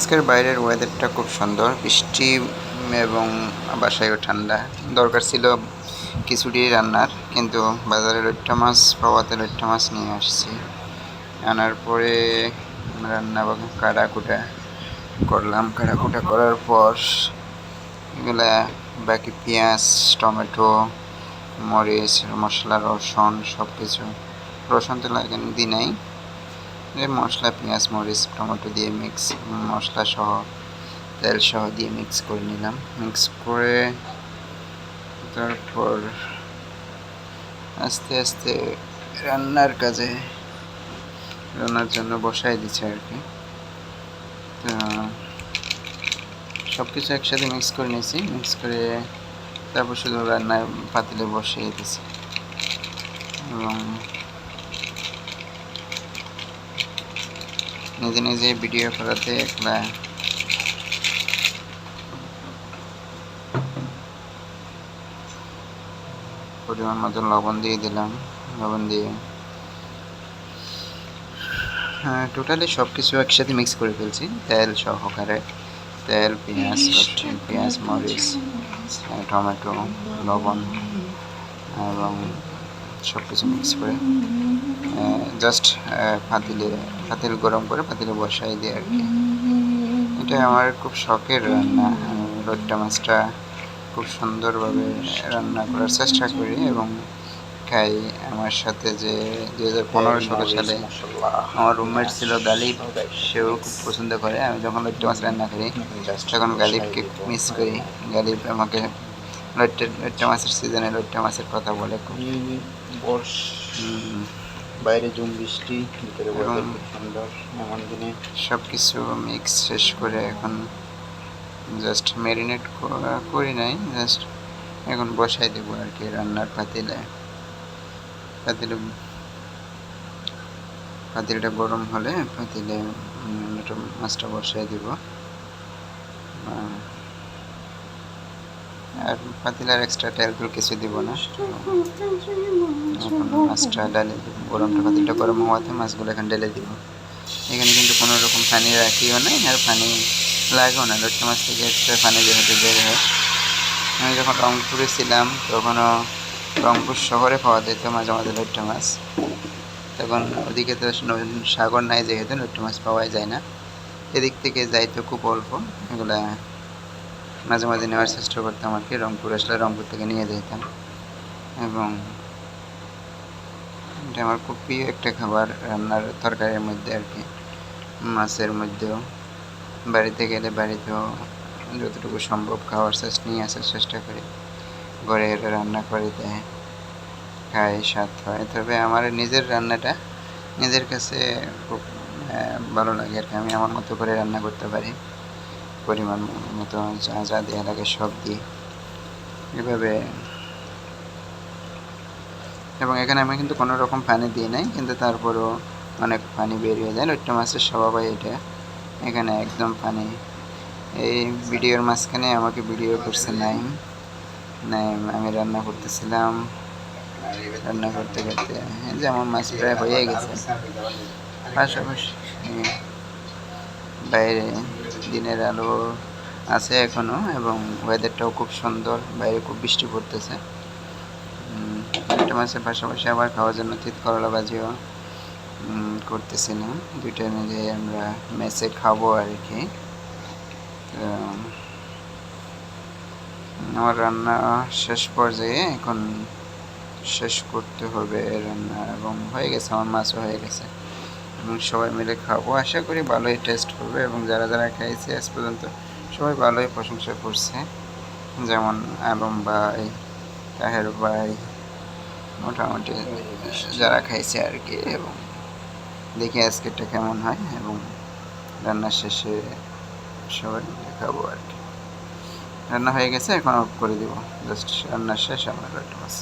আজকের বাইরের ওয়েদারটা খুব সুন্দর, বৃষ্টি এবং বাসায়ও ঠান্ডা। দরকার ছিল খিচুড়ি রান্নার, কিন্তু বাজারে লইট্টা মাছ পাওয়াতে লইট্টা মাছ নিয়ে আসছি। আনার পরে রান্না কাটাকুটা করলাম। কাটাকুটা করার পর এগুলা বাকি পেঁয়াজ, টমেটো, মরিচ, মশলা, রসুন সব কিছু, রসুন তো দিই নাই, মশলা পেঁয়াজ মরিচ টমেটো দিয়ে মিক্স, মশলা সহ তেল সহ দিয়ে মিক্স করে নিলাম। মিক্স করে তারপর আস্তে আস্তে রান্নার জন্য বসাই দিচ্ছে আর কি। তো সব কিছু একসাথে মিক্স করে নিয়েছি। মিক্স করে তারপর শুধু রান্নায় পাতিলে বসিয়ে দিয়েছি এবং নিজে নিজে ভিডিও করাতে একলা পরিমাণ মতো লবণ দিয়ে দিলাম। লবণ দিয়ে টোটালি সব কিছু একসাথে মিক্স করে ফেলছি, তেল সহকারে। তেল, পেঁয়াজ, রসুন, পেঁয়াজ, মরিচ, টমেটো, লবণ এবং সব কিছু মিক্স করে জাস্ট পাতিল গরম করে পাতিলে বসাই দিই আর কি। এটা আমার খুব শখের রান্না। লইট্টা মাছটা খুব সুন্দরভাবে রান্না করার চেষ্টা করি এবং খাই। আমার সাথে যে 2015-16 সালে আমার রুমমেট ছিল গালিব, সেও খুব পছন্দ করে। আমি যখন লইট্টা মাছ রান্না করি তখন গালিবকে খুব মিস করি। গালিব আমাকে লইট্টা মাছের সিজনে লইট্টা মাছের কথা বলে খুব। বাইরে ঝুম বৃষ্টি, ভিতরে খুব সুন্দর। এমন দিনে সব কিছু মিক্স শেষ করে এখন জাস্ট ম্যারিনেট করি নাই, জাস্ট এখন বসাই দেবো আর কি রান্নার পাতিলটা গরম হলে পাতিলে মাছটা বসাই দেব। আর পাতিলে আর এক্সট্রা তেল কিছু দিব না। এখন মাছটা ডালে দিব, পাতিলটা গরম হওয়াতে মাছগুলো এখন ঢেলে দিব। এখানে কিন্তু কোনো রকম পানি রাখিও না আর পানি লাগেও না। লইট্টা মাছ থেকে এক্সট্রা পানি যেহেতু বের হয়। আমি যখন রংপুরে ছিলাম তখনও রংপুর শহরে পাওয়া যেত মাঝে মাঝে লইট্টা মাছ। তখন ওদিকে তো সাগর নাই, যেহেতু লইট্টা মাছ পাওয়াই যায় না। এদিক থেকে যাইতো খুব অল্প। এগুলা মাঝে মাঝে নেওয়ার চেষ্টা করতাম আর কি। রংপুর আসলে রংপুর থেকে নিয়ে যেতাম এবং এটা আমার খুব প্রিয় একটা খাবার রান্নার তরকারির মধ্যে আর কি। মাছের মধ্যেও বাড়িতে গেলে বাড়িতেও যতটুকু সম্ভব নিয়ে আসার চেষ্টা করি। ঘরে এটা রান্না করে দেয়, খাই, স্বাদ হয়। তবে আমার নিজের রান্নাটা নিজের কাছে খুব ভালো লাগে আর কি। আমি আমার মতো করে রান্না করতে পারি, পরিমাণ মতো যা যা দেওয়া লাগে সব দিই এভাবে। এবং এখানে আমি কিন্তু কোনো রকম পানি দিই নাই, কিন্তু তারপরেও অনেক পানি বেরিয়ে যায়। লইট্টা মাছের স্বভাবই এটা, এখানে একদম পানি। এই ভিডিওর মাঝখানে আমাকে ভিডিও করছে নাইম। আমি রান্না করতেছিলাম, রান্না করতে করতে যে আমার মাছ প্রায় হয়ে গেছে। পাশাপাশি বাইরে দিনের আলো আছে এখনো এবং ওয়েদারটাও খুব সুন্দর। বাইরে খুব বৃষ্টি পড়তেছে। মাছের পাশাপাশি আবার খাওয়ার জন্য তিত করলা ভাজিও করতেছিলাম। দুইটা মিলে আমরা মেসে খাবো আর কি। আমার রান্না শেষ পর্যায়ে, এখন শেষ করতে হবে রান্না এবং হয়ে গেছে, আমার মাছও হয়ে গেছে এবং সবাই মিলে খাবো। আশা করি ভালোই টেস্ট করবে এবং যারা যারা খাইছে আজ পর্যন্ত সবাই ভালোই প্রশংসা করছে, যেমন আলম ভাই, তাহের ভাই, মোটামুটি যারা খাইছে আর কি। এবং দেখি আজকেরটা কেমন হয় এবং রান্নার শেষে সবাই মিলে খাবো আর কি। রান্না হয়ে গেছে, এখন অফ করে দিব। জাস্ট রান্নার শেষ আমার লইট্টা মাছ।